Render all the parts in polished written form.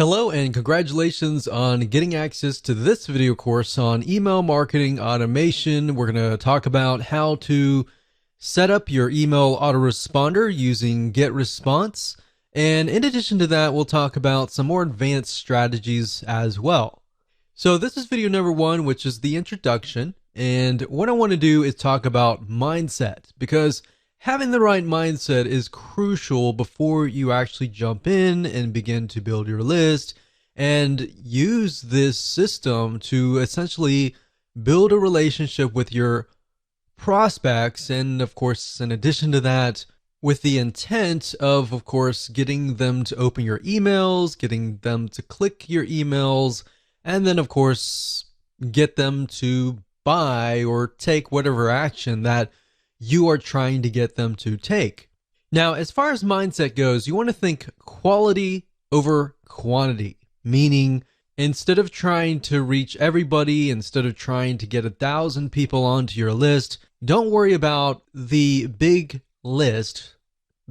Hello and congratulations on getting access to this video course on email marketing automation. We're going to talk about how to set up your email autoresponder using GetResponse. And in addition to that, we'll talk about some more advanced strategies as well. So this is video number one, which is the introduction. And what I want to do is talk about mindset, because having the right mindset is crucial before you actually jump in and begin to build your list and use this system to essentially build a relationship with your prospects. And of course, in addition to that, with the intent of course, getting them to open your emails, getting them to click your emails, and then of course, get them to buy or take whatever action that you are trying to get them to take. Now, as far as mindset goes, you want to think quality over quantity, meaning instead of trying to reach everybody, instead of trying to get 1,000 people onto your list, don't worry about the big list.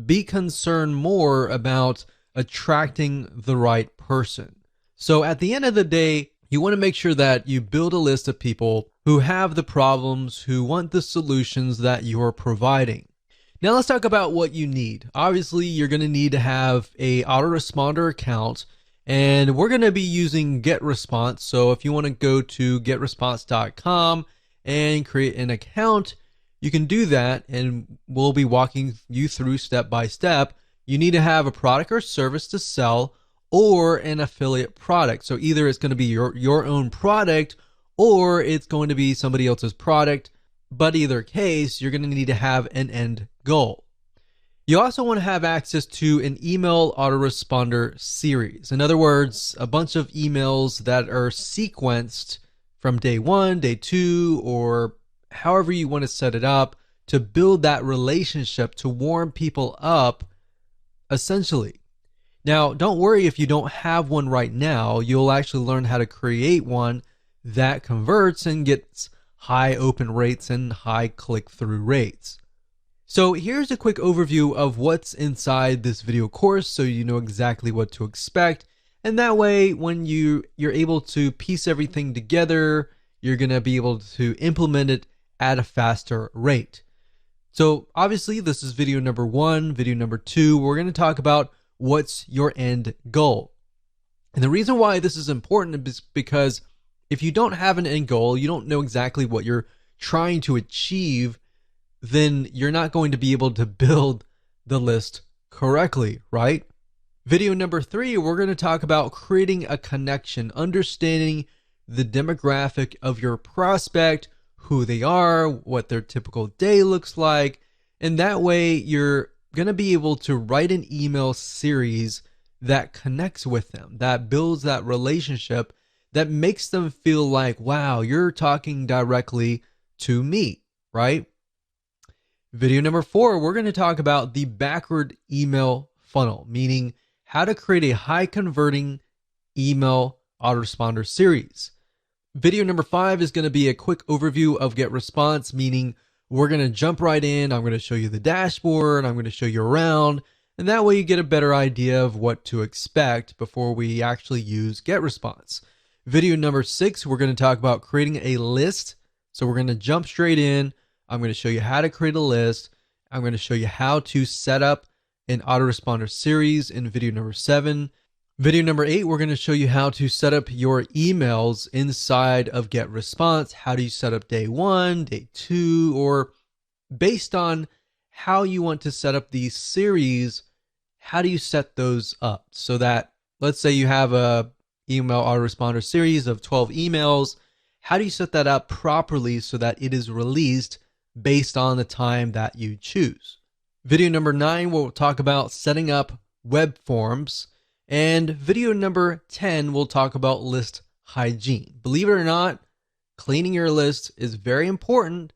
Be concerned more about attracting the right person. So at the end of the day, you want to make sure that you build a list of people who have the problems, who want the solutions that you're providing. Now let's talk about what you need. Obviously, you're going to need to have a autoresponder account, and we're going to be using GetResponse. So if you want to go to getresponse.com and create an account, you can do that, and we'll be walking you through step by step. You need to have a product or service to sell or an affiliate product. So either it's going to be your own product or it's going to be somebody else's product, but either case, you're going to need to have an end goal. You also want to have access to an email autoresponder series. In other words, a bunch of emails that are sequenced from day one, day two, or however you want to set it up to build that relationship, to warm people up, essentially. Now, don't worry if you don't have one right now. You'll actually learn how to create one that converts and gets high open rates and high click-through rates. So here's a quick overview of what's inside this video course so you know exactly what to expect. And that way, when you're able to piece everything together, you're going to be able to implement it at a faster rate. So obviously, this is video number one. Video number two, we're going to talk about what's your end goal. And the reason why this is important is because if you don't have an end goal, you don't know exactly what you're trying to achieve, then you're not going to be able to build the list correctly, right? Video number three, we're going to talk about creating a connection, understanding the demographic of your prospect, who they are, what their typical day looks like, and that way you're going to be able to write an email series that connects with them, that builds that relationship, that makes them feel like, wow, you're talking directly to me, right? Video number four, we're going to talk about the backward email funnel, meaning how to create a high converting email autoresponder series. Video number five is going to be a quick overview of GetResponse, meaning we're going to jump right in. I'm going to show you the dashboard. I'm going to show you around, and that way you get a better idea of what to expect before we actually use GetResponse. Video number six, we're going to talk about creating a list. So we're going to jump straight in. I'm going to show you how to create a list. I'm going to show you how to set up an autoresponder series in video number seven. Video number eight, we're going to show you how to set up your emails inside of GetResponse. How do you set up day one, day two, or based on how you want to set up these series, how do you set those up so that, let's say you have a email autoresponder series of 12 emails. How do you set that up properly so that it is released based on the time that you choose? Video number nine, we'll talk about setting up web forms. And video number 10, we'll talk about list hygiene. Believe it or not, cleaning your list is very important.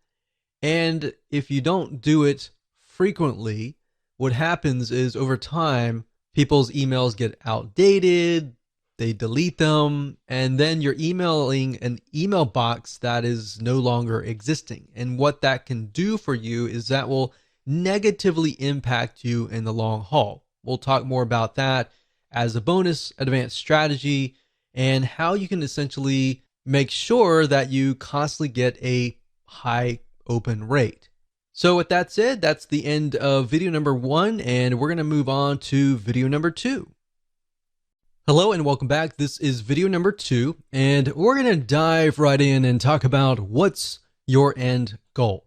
And if you don't do it frequently, what happens is over time, people's emails get outdated, they delete them, and then you're emailing an email box that is no longer existing. And what that can do for you is that will negatively impact you in the long haul. We'll talk more about that as a bonus, advanced strategy, and how you can essentially make sure that you constantly get a high open rate. So with that said, that's the end of video number 1, and we're going to move on to video number 2. Hello and welcome back. This is video number 2, and we're going to dive right in and talk about what's your end goal.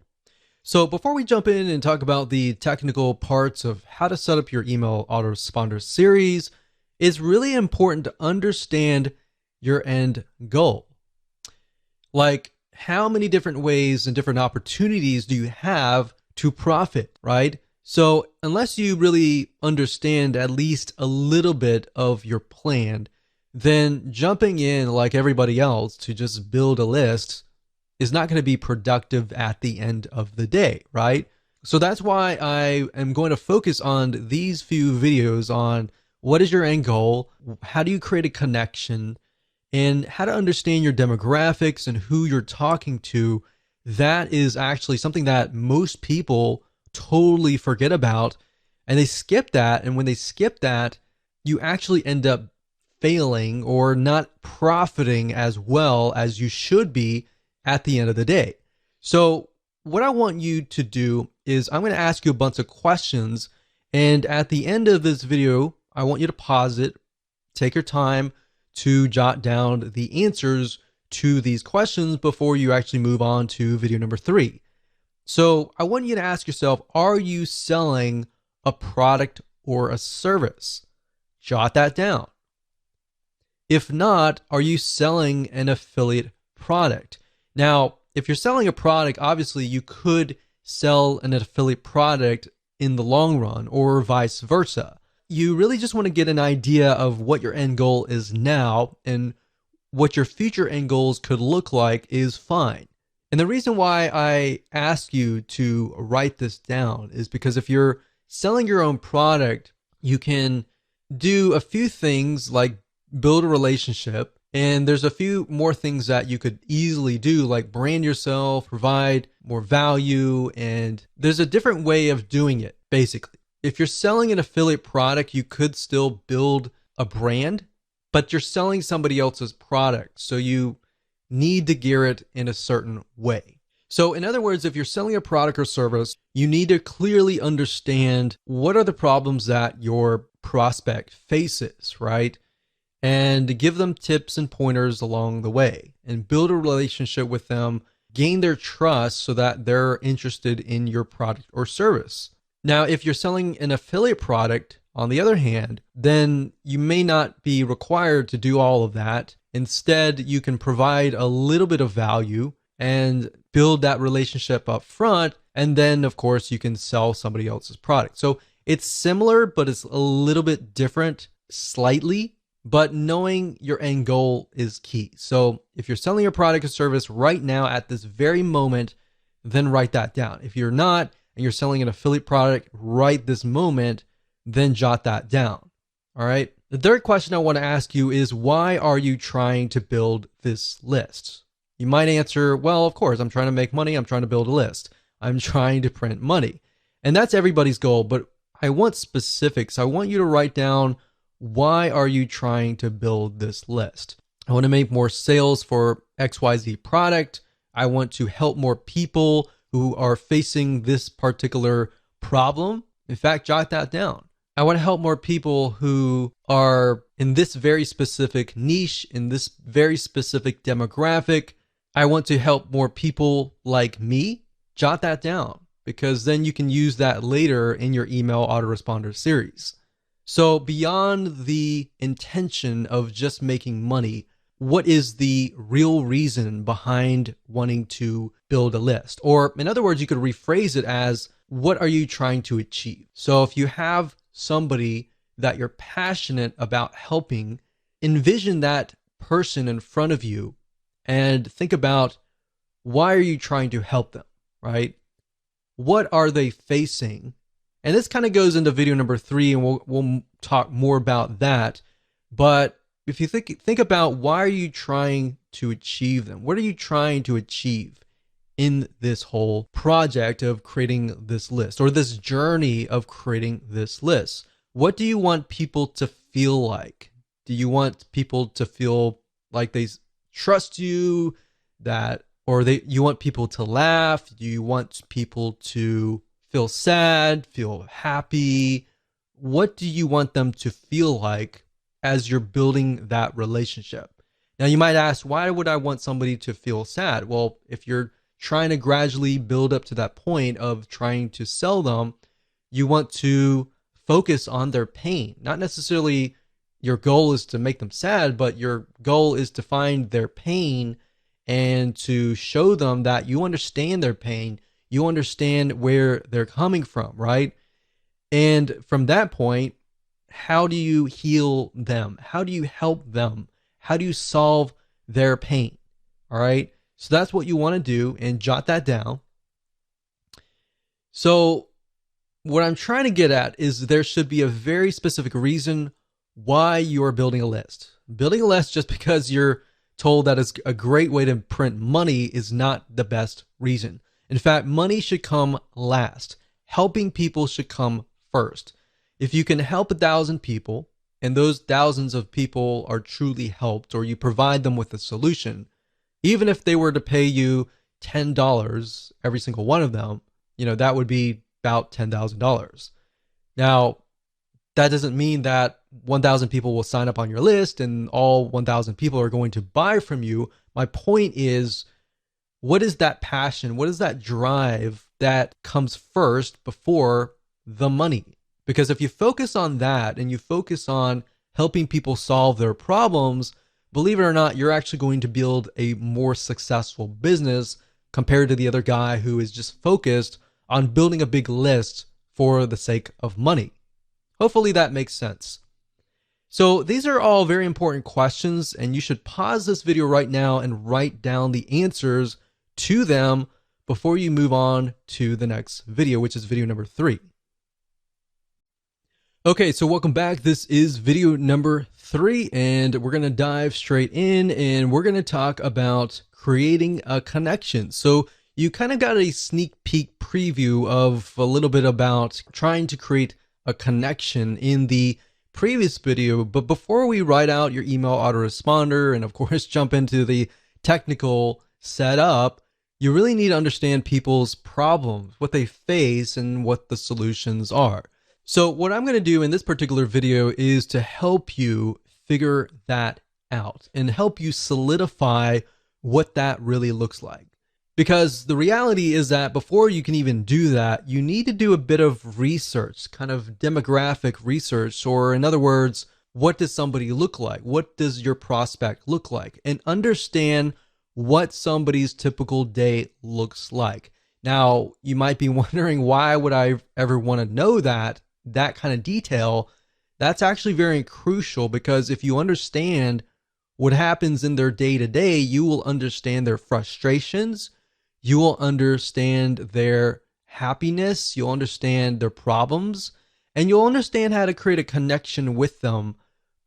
So before we jump in and talk about the technical parts of how to set up your email autoresponder series, it's really important to understand your end goal. Like, how many different ways and different opportunities do you have to profit, right? So unless you really understand at least a little bit of your plan, then jumping in like everybody else to just build a list is not going to be productive at the end of the day, right? So that's why I am going to focus on these few videos on what is your end goal, how do you create a connection, and how to understand your demographics and who you're talking to. That is actually something that most people totally forget about, and they skip that. And when they skip that, you actually end up failing or not profiting as well as you should be at the end of the day. So what I want you to do is I'm going to ask you a bunch of questions, and at the end of this video, I want you to pause it, take your time to jot down the answers to these questions before you actually move on to video number 3. So I want you to ask yourself, are you selling a product or a service? Jot that down. If not, are you selling an affiliate product? Now, if you're selling a product, obviously you could sell an affiliate product in the long run or vice versa. You really just want to get an idea of what your end goal is now, and what your future end goals could look like is fine. And the reason why I ask you to write this down is because if you're selling your own product, you can do a few things like build a relationship, and there's a few more things that you could easily do, like brand yourself, provide more value, and there's a different way of doing it, basically. If you're selling an affiliate product, you could still build a brand, but you're selling somebody else's product, so you need to gear it in a certain way. So in other words, if you're selling a product or service, you need to clearly understand what are the problems that your prospect faces, right? And give them tips and pointers along the way, and build a relationship with them, gain their trust so that they're interested in your product or service. Now, if you're selling an affiliate product, on the other hand, then you may not be required to do all of that. Instead, you can provide a little bit of value and build that relationship up front. And then, of course, you can sell somebody else's product. So it's similar, but it's a little bit different slightly. But knowing your end goal is key. So if you're selling your product or service right now at this very moment, then write that down. If you're not, and you're selling an affiliate product right this moment, then jot that down. All right. The third question I want to ask you is, why are you trying to build this list? You might answer, well, of course, I'm trying to make money. I'm trying to build a list. I'm trying to print money. And that's everybody's goal, but I want specifics. I want you to write down, why are you trying to build this list? I want to make more sales for XYZ product. I want to help more people who are facing this particular problem. In fact, jot that down. I want to help more people who are in this very specific niche, in this very specific demographic. I want to help more people like me. Jot that down, because then you can use that later in your email autoresponder series. So beyond the intention of just making money, what is the real reason behind wanting to build a list? Or in other words, you could rephrase it as, what are you trying to achieve? So if you have somebody that you're passionate about helping, envision that person in front of you and think about, why are you trying to help them, right? What are they facing? And this kind of goes into video number 3, and we'll talk more about that. But if you think about, why are you trying to achieve them? What are you trying to achieve in this whole project of creating this list, or this journey of creating this list? What do you want people to feel like? Do you want people to feel like they trust you, you want people to laugh? Do you want people to feel sad, feel happy? What do you want them to feel like as you're building that relationship? Now, you might ask, why would I want somebody to feel sad? Well, if you're trying to gradually build up to that point of trying to sell them, you want to focus on their pain. Not necessarily your goal is to make them sad, but your goal is to find their pain and to show them that you understand their pain. You understand where they're coming from, right? And from that point, how do you heal them? How do you help them? How do you solve their pain? All right. So that's what you want to do, and jot that down. So what I'm trying to get at is there should be a very specific reason why you are building a list. Building a list just because you're told that it's a great way to print money is not the best reason. In fact, money should come last. Helping people should come first. If you can help 1,000 people, and those thousands of people are truly helped, or you provide them with a solution, even if they were to pay you $10, every single one of them, that would be about $10,000. Now, that doesn't mean that 1,000 people will sign up on your list and all 1,000 people are going to buy from you. My point is, what is that passion? What is that drive that comes first before the money? Because if you focus on that and you focus on helping people solve their problems, believe it or not, you're actually going to build a more successful business compared to the other guy who is just focused on building a big list for the sake of money. Hopefully that makes sense. So these are all very important questions, and you should pause this video right now and write down the answers to them before you move on to the next video, which is video number 3. Okay, so welcome back. This is video number 3, and we're going to dive straight in, and we're going to talk about creating a connection. So you kind of got a sneak peek preview of a little bit about trying to create a connection in the previous video. But before we write out your email autoresponder and of course jump into the technical setup, you really need to understand people's problems, what they face, and what the solutions are. So what I'm going to do in this particular video is to help you figure that out and help you solidify what that really looks like. Because the reality is that before you can even do that, you need to do a bit of research, kind of demographic research, or in other words, what does somebody look like? What does your prospect look like? And understand what somebody's typical day looks like. Now, you might be wondering, why would I ever want to know that kind of detail? That's actually very crucial, because if you understand what happens in their day-to-day, you will understand their frustrations. You will understand their happiness, you'll understand their problems, and you'll understand how to create a connection with them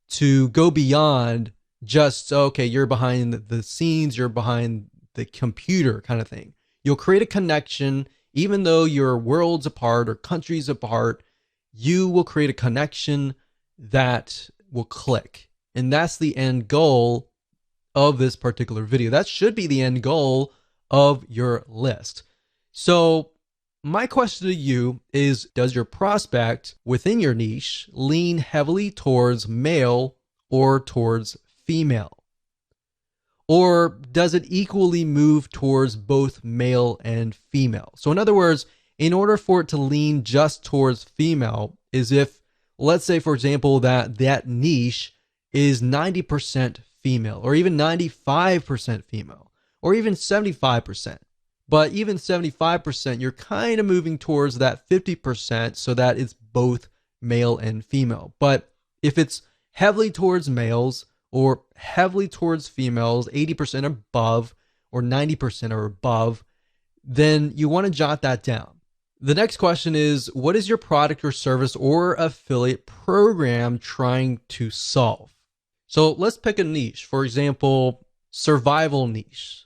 to go beyond just, okay, you're behind the scenes, you're behind the computer kind of thing. You'll create a connection, even though you're worlds apart or countries apart, you will create a connection that will click. And that's the end goal of this particular video. That should be the end goal of your list. So my question to you is, does your prospect within your niche lean heavily towards male or towards female? Or does it equally move towards both male and female? So in other words, in order for it to lean just towards female, is if, let's say for example, that niche is 90% female, or even 95% female, or even 75%. But even 75%, you're kind of moving towards that 50% so that it's both male and female. But if it's heavily towards males or heavily towards females, 80% above or 90% or above, then you want to jot that down. The next question is, what is your product or service or affiliate program trying to solve? So let's pick a niche. For example, survival niche.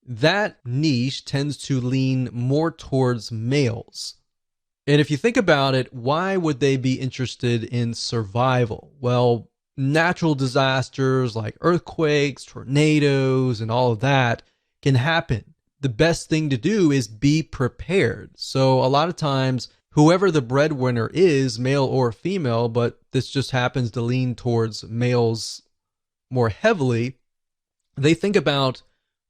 That niche tends to lean more towards males. And if you think about it, why would they be interested in survival? Well, natural disasters like earthquakes, tornadoes, and all of that can happen. The best thing to do is be prepared. So, a lot of times, whoever the breadwinner is, male or female, but this just happens to lean towards males more heavily, they think about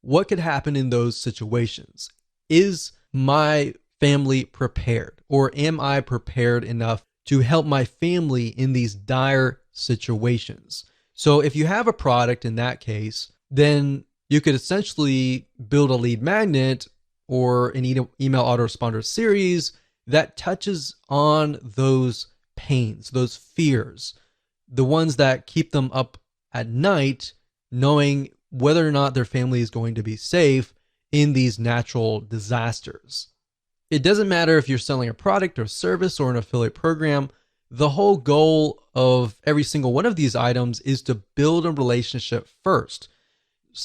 what could happen in those situations. Is my family prepared? Or am I prepared enough to help my family in these dire situations? So if you have a product in that case, then you could essentially build a lead magnet or an email autoresponder series that touches on those pains, those fears, the ones that keep them up at night, knowing whether or not their family is going to be safe in these natural disasters. It doesn't matter if you're selling a product or service or an affiliate program. The whole goal of every single one of these items is to build a relationship first.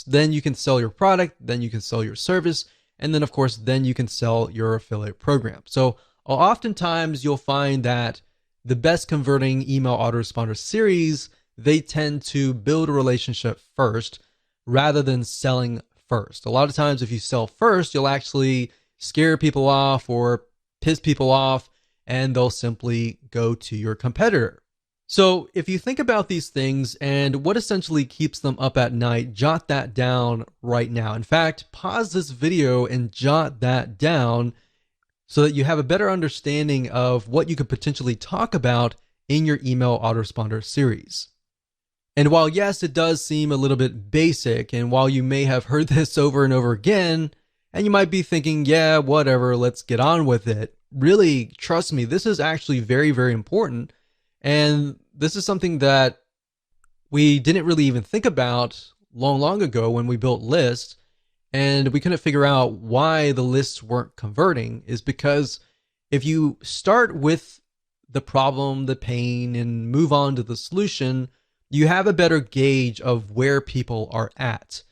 Then you can sell your product, then you can sell your service, and then of course, then you can sell your affiliate program. So oftentimes you'll find that the best converting email autoresponder series, they tend to build a relationship first rather than selling first. A lot of times if you sell first, you'll actually scare people off or piss people off, and they'll simply go to your competitor. So if you think about these things and what essentially keeps them up at night, jot that down right now. In fact, pause this video and jot that down so that you have a better understanding of what you could potentially talk about in your email autoresponder series. And while yes, it does seem a little bit basic, and while you may have heard this over and over again, and you might be thinking, yeah, whatever, let's get on with it. Really, trust me, this is actually very, very important. And this is something that we didn't really even think about long ago when we built lists, and we couldn't figure out why the lists weren't converting, is because if you start with the problem, the pain, and move on to the solution, you have a better gauge of where people are at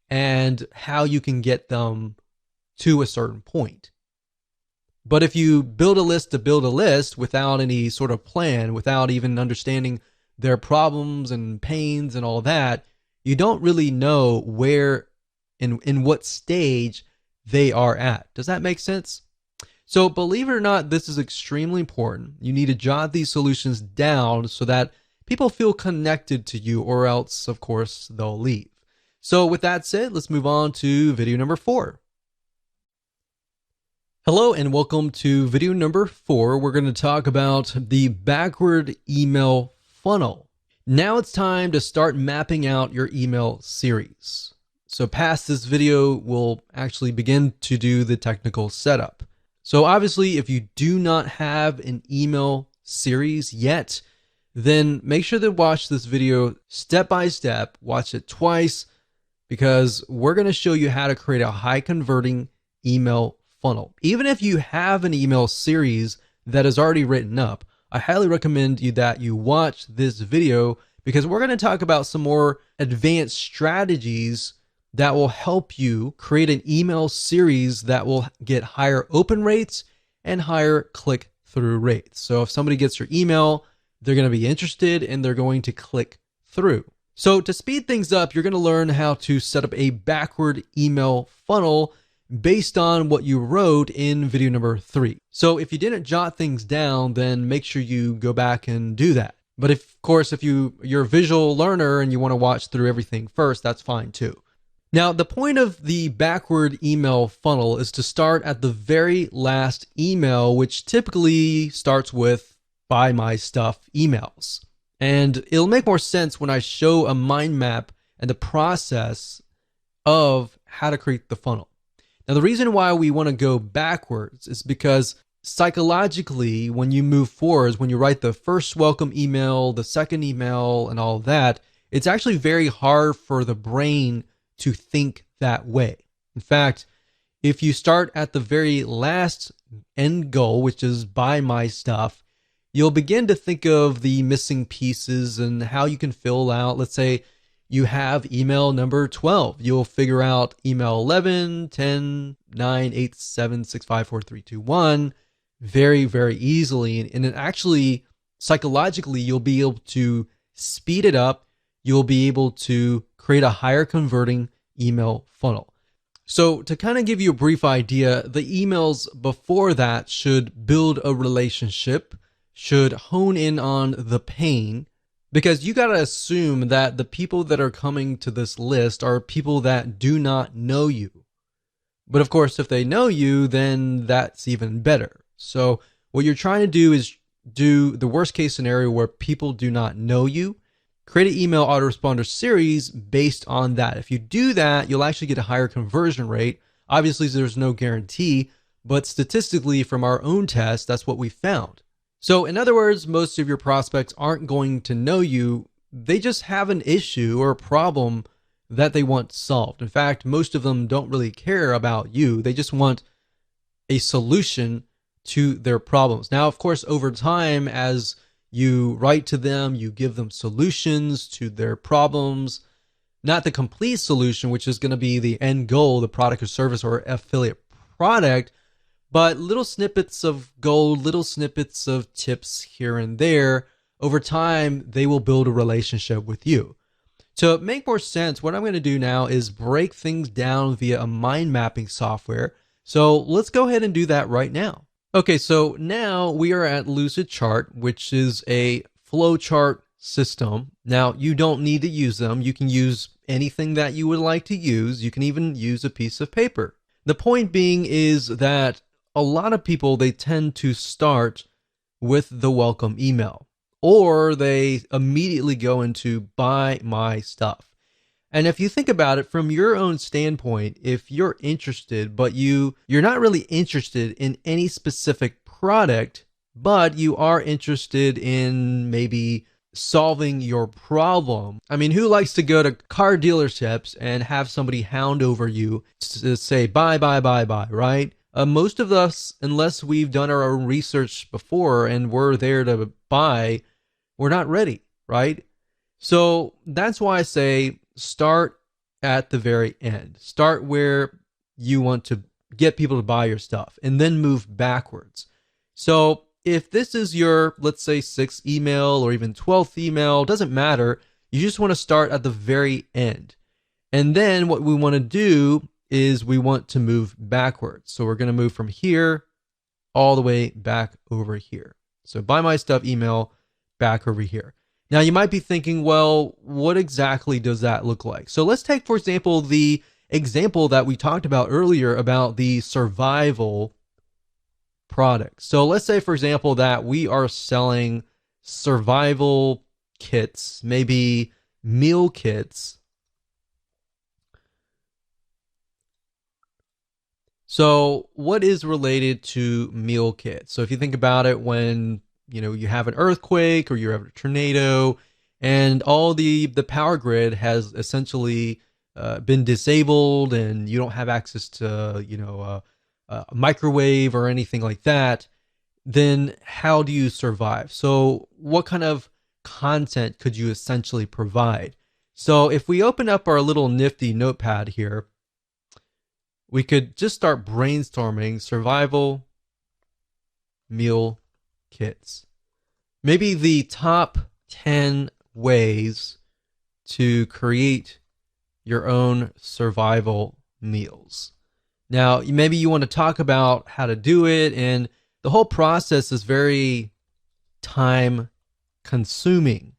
and how you can get them to a certain point. But if you build a list to build a list without any sort of plan, without even understanding their problems and pains and all that, you don't really know where, in what stage they are at. Does that make sense? So believe it or not, this is extremely important. You need to jot these solutions down so that people feel connected to you, or else, of course, they'll leave. So with that said, let's move on to video number 4. Hello and welcome to video number 4. We're going to talk about the backward email funnel. Now it's time to start mapping out your email series. So past this video, we'll actually begin to do the technical setup. So obviously, if you do not have an email series yet, then make sure to watch this video step by step, watch it twice, because we're going to show you how to create a high converting email funnel. Even if you have an email series that is already written up, I highly recommend that you watch this video, because we're going to talk about some more advanced strategies that will help you create an email series that will get higher open rates and higher click-through rates. So if somebody gets your email, they're going to be interested and they're going to click through. So to speed things up, you're going to learn how to set up a backward email funnel based on what you wrote in video number 3. So if you didn't jot things down, then make sure you go back and do that. But of course, if you're a visual learner and you want to watch through everything first, that's fine too. Now, the point of the backward email funnel is to start at the very last email, which typically starts with "buy my stuff" emails. And it'll make more sense when I show a mind map and the process of how to create the funnel. Now, the reason why we want to go backwards is because psychologically, when you move forwards, when you write the first welcome email, the second email, and all of that, it's actually very hard for the brain to think that way. In fact, if you start at the very last end goal, which is "buy my stuff," you'll begin to think of the missing pieces and how you can fill out. Let's say you have email number 12. You'll figure out email 11, 10, 9, 8, 7, 6, 5, 4, 3, 2, 1. very, very easily. And it actually, psychologically, you'll be able to speed it up. You'll be able to create a higher converting email funnel. So to kind of give you a brief idea, the emails before that should build a relationship, should hone in on the pain, because you got to assume that the people that are coming to this list are people that do not know you. But of course, if they know you, then that's even better. So what you're trying to do is do the worst case scenario where people do not know you. Create an email autoresponder series based on that. If you do that, you'll actually get a higher conversion rate. Obviously, there's no guarantee, but statistically from our own test, that's what we found. So in other words, most of your prospects aren't going to know you. They just have an issue or a problem that they want solved. In fact, most of them don't really care about you. They just want a solution to their problems. Now, of course, over time, as you write to them, you give them solutions to their problems, not the complete solution, which is going to be the end goal, the product or service or affiliate product, but little snippets of gold, little snippets of tips here and there. Over time, they will build a relationship with you. To make more sense, what I'm going to do now is break things down via a mind mapping software. So let's go ahead and do that right now. Okay, so now we are at Lucidchart, which is a flowchart system. Now, you don't need to use them. You can use anything that you would like to use. You can even use a piece of paper. The point being is that a lot of people, they tend to start with the welcome email, or they immediately go into buy my stuff. And if you think about it from your own standpoint, if you're interested, but you're not really interested in any specific product, but you are interested in maybe solving your problem. I mean, who likes to go to car dealerships and have somebody hound over you to say buy, right? Most of us, unless we've done our own research before and we're there to buy, we're not ready, right? So that's why I say start at the very end. Start where you want to get people to buy your stuff and then move backwards. So if this is your, let's say, 6th email or even 12th email, doesn't matter. You just want to start at the very end. And then what we want to do is we want to move backwards. So we're going to move from here all the way back over here. So buy my stuff email back over here. Now you might be thinking, well, what exactly does that look like? So let's take, for example, the example that we talked about earlier about the survival product. So let's say, for example, that we are selling survival kits, maybe meal kits. So what is related to meal kits? So if you think about it, when you have an earthquake or you have a tornado and all the power grid has essentially been disabled and you don't have access to a microwave or anything like that, then how do you survive? So what kind of content could you essentially provide? So if we open up our little nifty notepad here, we could just start brainstorming survival meal kits. Maybe the top 10 ways to create your own survival meals. Now, maybe you want to talk about how to do it, and the whole process is very time consuming,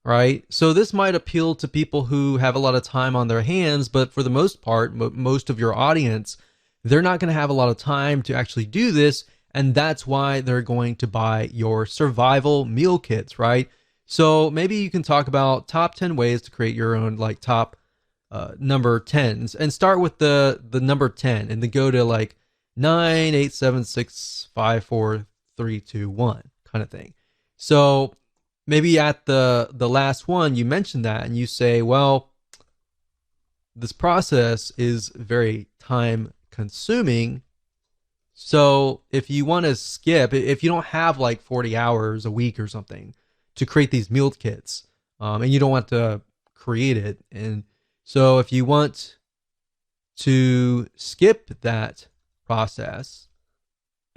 right? So this might appeal to people who have a lot of time on their hands, but for the most part, most of your audience, they're not going to have a lot of time to actually do this. And that's why they're going to buy your survival meal kits, right? So maybe you can talk about top 10 ways to create your own top number 10s, and start with the number 10 and then go to 9, 8, 7, 6, 5, 4, 3, 2, 1 kind of thing. So maybe at the last one, you mention that and you say, well, this process is very time consuming. So if you want to skip, if you don't have 40 hours a week or something to create these meal kits, and you don't want to create it, and so if you want to skip that process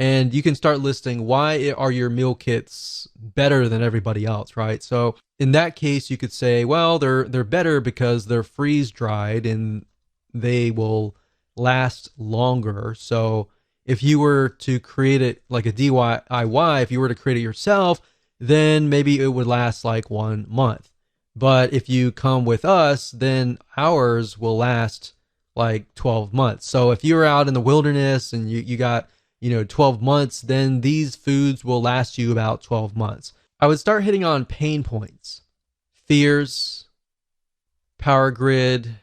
And you can start listing why are your meal kits better than everybody else, right? So in that case, you could say, well, they're better because they're freeze dried and they will last longer. So if you were to create it like a DIY, if you were to create it yourself, then maybe it would last like 1 month. But if you come with us, then ours will last like 12 months. So if you're out in the wilderness and you got 12 months, then these foods will last you about 12 months. I would start hitting on pain points, fears, power grid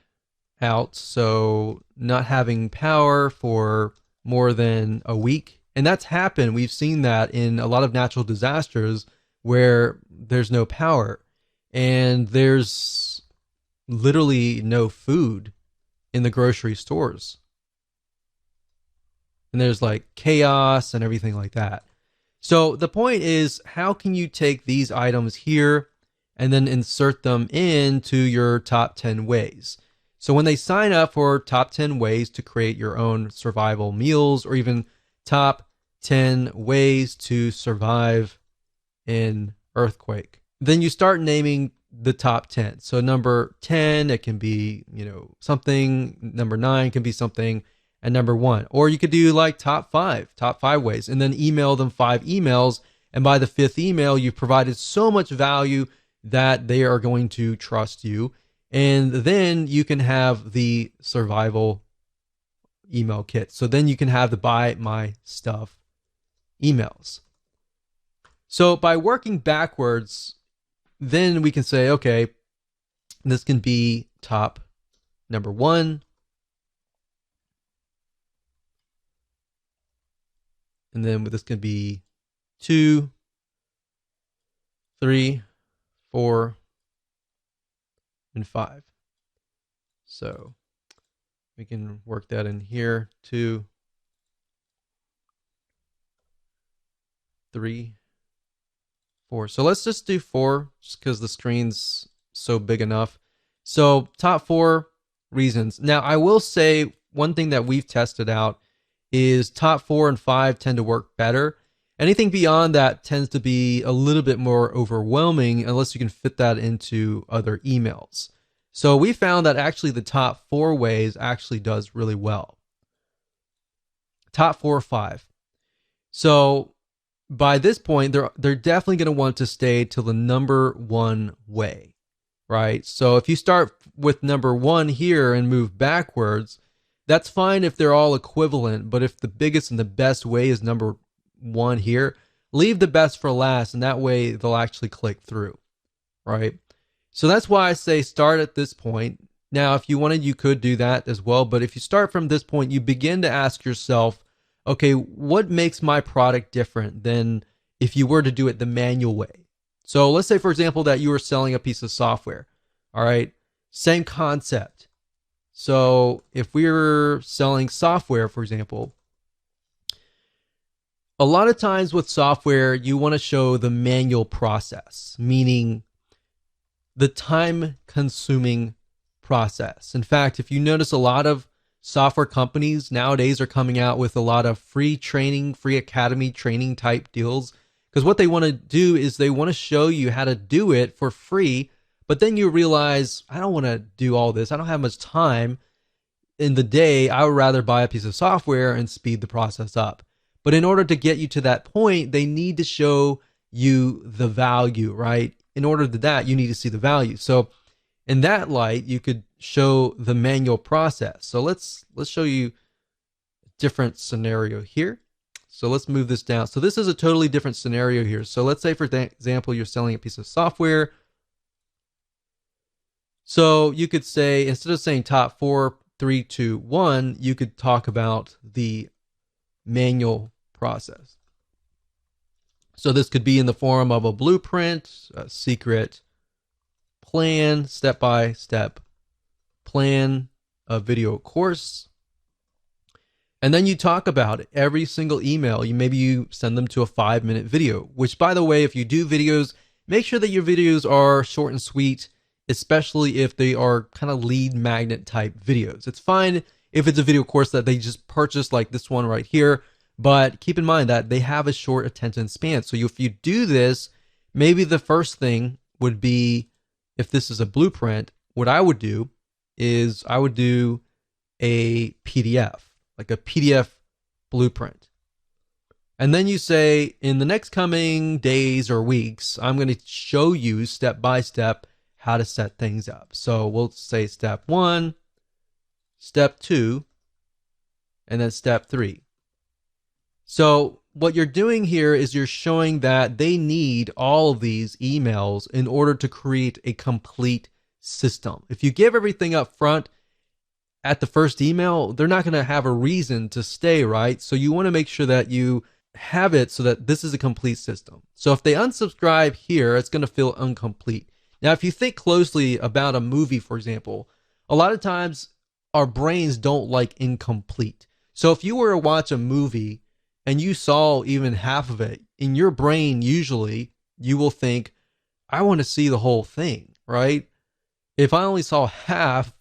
out. So not having power for more than a week. And that's happened. We've seen that in a lot of natural disasters where there's no power and there's literally no food in the grocery stores. And there's like chaos and everything like that. So the point is, how can you take these items here and then insert them into your top 10 ways? So when they sign up for top 10 ways to create your own survival meals, or even top 10 ways to survive in earthquake, then you start naming the top 10. So number 10, it can be, something. Number 9 can be something. And number 1, or you could do like top 5 ways, and then email them 5 emails. And by the 5th email, you've provided so much value that they are going to trust you. And then you can have the survival email kit. So then you can have the buy my stuff emails. So by working backwards, then we can say, okay, this can be top number 1. And then this can be 2, 3, 4, and 5. So we can work that in here. 2, 3, 4. So let's just do 4 just because the screen's so big enough. So top 4 reasons. Now I will say one thing that we've tested out is top 4 and 5 tend to work better. Anything beyond that tends to be a little bit more overwhelming unless you can fit that into other emails. So we found that actually the top 4 ways actually does really well. Top 4 or 5. So by this point, they're definitely going to want to stay to the number 1 way, right? So if you start with number 1 here and move backwards, that's fine if they're all equivalent, but if the biggest and the best way is number 1 here, leave the best for last, and that way they'll actually click through, right? So that's why I say start at this point. Now, if you wanted, you could do that as well, but if you start from this point, you begin to ask yourself, okay, what makes my product different than if you were to do it the manual way? So let's say, for example, that you were selling a piece of software, all right? Same concept. So if we were selling software, for example, a lot of times with software, you want to show the manual process, meaning the time-consuming process. In fact, if you notice, a lot of software companies nowadays are coming out with a lot of free training, free academy training type deals, because what they want to do is they want to show you how to do it for free. But then you realize, I don't want to do all this. I don't have much time in the day. I would rather buy a piece of software and speed the process up. But in order to get you to that point, they need to show you the value, right? In order to that, you need to see the value. So in that light, you could show the manual process. So let's show you a different scenario here. So let's move this down. So this is a totally different scenario here. So let's say, for example, you're selling a piece of software. So you could say, instead of saying top 4, 3, 2, 1, you could talk about the manual process. So this could be in the form of a blueprint, a secret plan, step-by-step plan, a video course. And then you talk about it every single email. Maybe you send them to a 5-minute video, which, by the way, if you do videos, make sure that your videos are short and sweet, especially if they are kind of lead magnet type videos. It's fine if it's a video course that they just purchased, like this one right here, But keep in mind that they have a short attention span. So if you do this, maybe the first thing would be, if this is a blueprint, what I would do is I would do a PDF, like a PDF blueprint. And then you say, in the next coming days or weeks, I'm going to show you step by step how to set things up. So we'll say step 1, step 2, and then step 3. So what you're doing here is you're showing that they need all of these emails in order to create a complete system. If you give everything up front at the first email, they're not going to have a reason to stay, right? So you want to make sure that you have it so that this is a complete system. So if they unsubscribe here, it's going to feel incomplete. Now, if you think closely about a movie, for example, a lot of times our brains don't like incomplete. So if you were to watch a movie and you saw even half of it, in your brain, usually you will think, I want to see the whole thing, right? If I only saw half,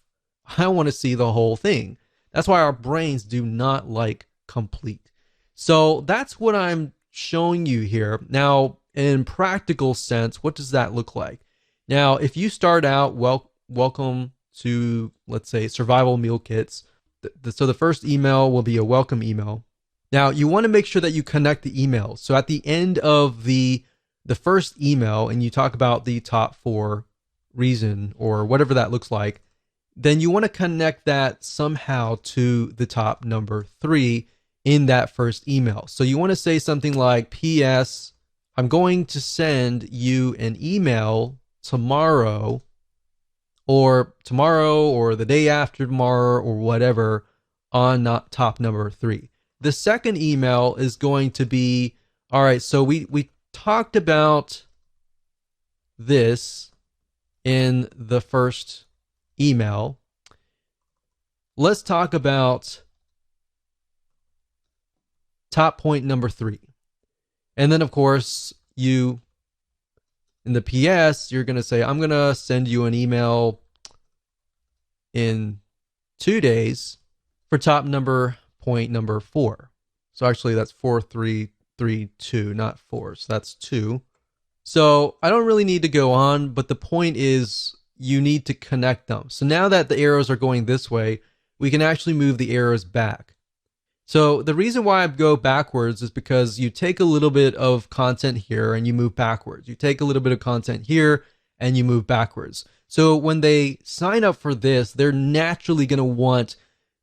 I want to see the whole thing. That's why our brains do not like complete. So that's what I'm showing you here. Now, in practical sense, what does that look like? Now, if you start out, welcome to, let's say, survival meal kits. So the first email will be a welcome email. Now, you want to make sure that you connect the emails. So at the end of the first email, and you talk about the top 4 reason or whatever that looks like, then you want to connect that somehow to the top number 3 in that first email. So you want to say something like, P.S. I'm going to send you an email tomorrow or the day after tomorrow or whatever on top number 3. The second email is going to be, all right, so we talked about this in the first email. Let's talk about top point number 3. And then, of course, in the PS, you're going to say, I'm going to send you an email in 2 days for top point number 4. So actually that's 4, 3, 3, 2, not 4. So that's 2. So I don't really need to go on, but the point is you need to connect them. So now that the arrows are going this way, we can actually move the arrows back. So the reason why I go backwards is because you take a little bit of content here and you move backwards. You take a little bit of content here and you move backwards. So when they sign up for this, they're naturally going to want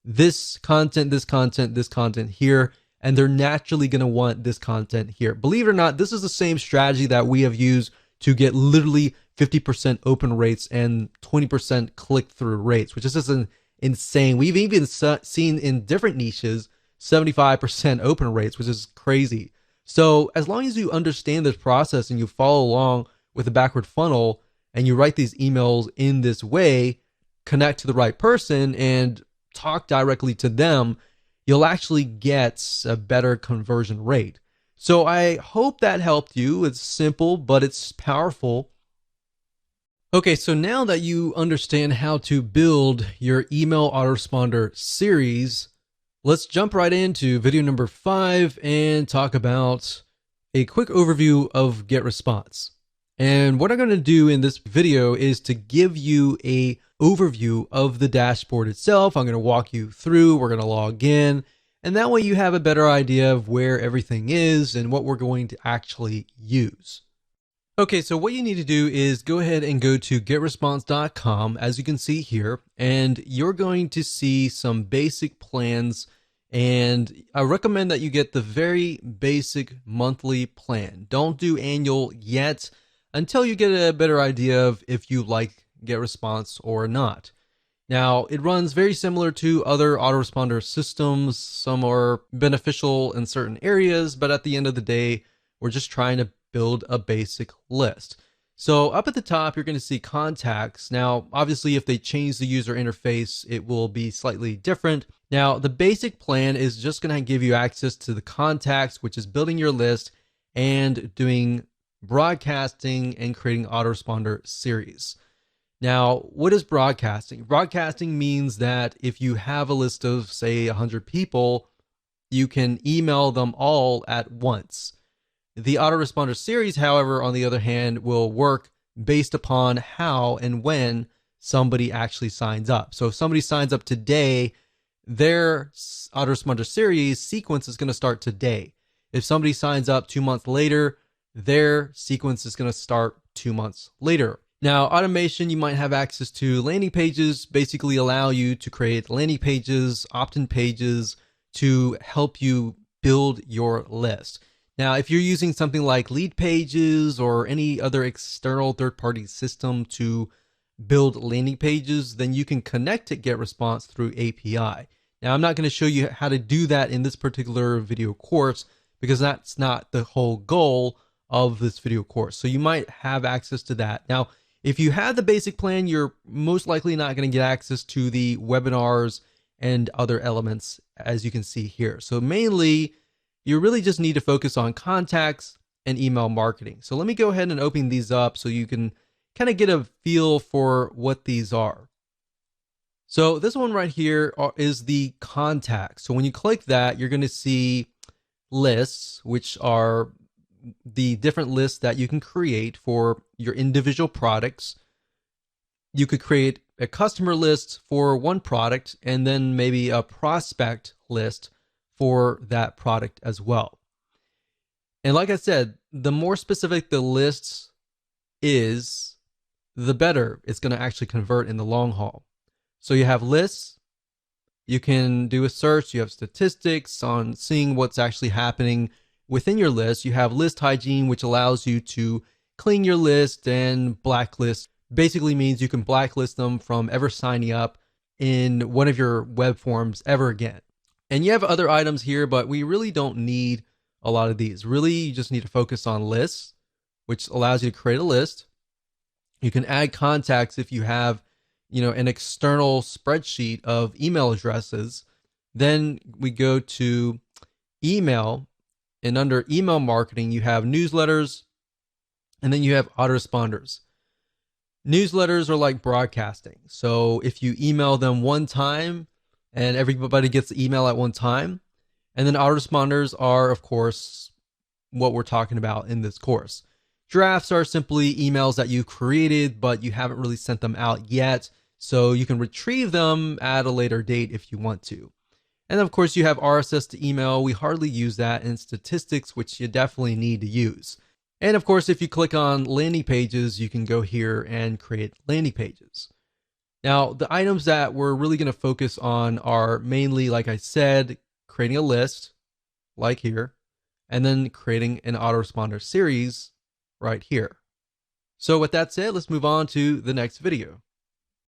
this content, this content, this content here, and they're naturally going to want this content here. Believe it or not, this is the same strategy that we have used to get literally 50% open rates and 20% click-through rates, which is just insane. We've even seen in different niches 75% open rates, which is crazy. So as long as you understand this process and you follow along with the backward funnel and you write these emails in this way, connect to the right person and talk directly to them, you'll actually get a better conversion rate. So I hope that helped you. It's simple, but it's powerful. Okay, so now that you understand how to build your email autoresponder series, let's jump right into video number 5 and talk about a quick overview of GetResponse. And what I'm going to do in this video is to give you a overview of the dashboard itself. I'm going to walk you through, we're going to log in, and that way you have a better idea of where everything is and what we're going to actually use. Okay, so what you need to do is go ahead and go to getresponse.com, as you can see here, and you're going to see some basic plans. And I recommend that you get the very basic monthly plan. Don't do annual yet until you get a better idea of if you like GetResponse or not. Now, it runs very similar to other autoresponder systems. Some are beneficial in certain areas, but at the end of the day, we're just trying to build a basic list. So up at the top, you're going to see contacts. Now, obviously, if they change the user interface, it will be slightly different. Now, the basic plan is just going to give you access to the contacts, which is building your list and doing broadcasting and creating autoresponder series. Now, what is broadcasting? Broadcasting means that if you have a list of, say, 100 people, you can email them all at once. The autoresponder series, however, on the other hand, will work based upon how and when somebody actually signs up. So if somebody signs up today, their autoresponder series sequence is going to start today. If somebody signs up 2 months later, their sequence is going to start 2 months later. Now, automation, you might have access to landing pages, basically allow you to create landing pages, opt-in pages to help you build your list. Now, if you're using something like Leadpages or any other external third-party system to build landing pages, then you can connect to GetResponse through API. Now, I'm not going to show you how to do that in this particular video course because that's not the whole goal of this video course. So you might have access to that. Now, if you have the basic plan, you're most likely not going to get access to the webinars and other elements, as you can see here. So mainly, you really just need to focus on contacts and email marketing. So let me go ahead and open these up so you can kind of get a feel for what these are. So this one right here is the contacts. So when you click that, you're going to see lists, which are the different lists that you can create for your individual products. You could create a customer list for one product and then maybe a prospect list for that product as well. And like I said, the more specific the list is, the better it's going to actually convert in the long haul. So you have lists, you can do a search, you have statistics on seeing what's actually happening within your list. You have list hygiene, which allows you to clean your list, and blacklist basically means you can blacklist them from ever signing up in one of your web forms ever again. And you have other items here, but we really don't need a lot of these. Really, you just need to focus on lists, which allows you to create a list. You can add contacts if you have, an external spreadsheet of email addresses. Then we go to email, and under email marketing, you have newsletters, and then you have autoresponders. Newsletters are like broadcasting. So if you email them one time and everybody gets the email at one time, and then autoresponders are, of course, what we're talking about in this course. Drafts are simply emails that you created, but you haven't really sent them out yet. So you can retrieve them at a later date if you want to. And of course, you have RSS to email. We hardly use that in statistics, which you definitely need to use. And of course, if you click on landing pages, you can go here and create landing pages. Now, the items that we're really going to focus on are mainly, like I said, creating a list, like here, and then creating an autoresponder series right here. So with that said, let's move on to the next video.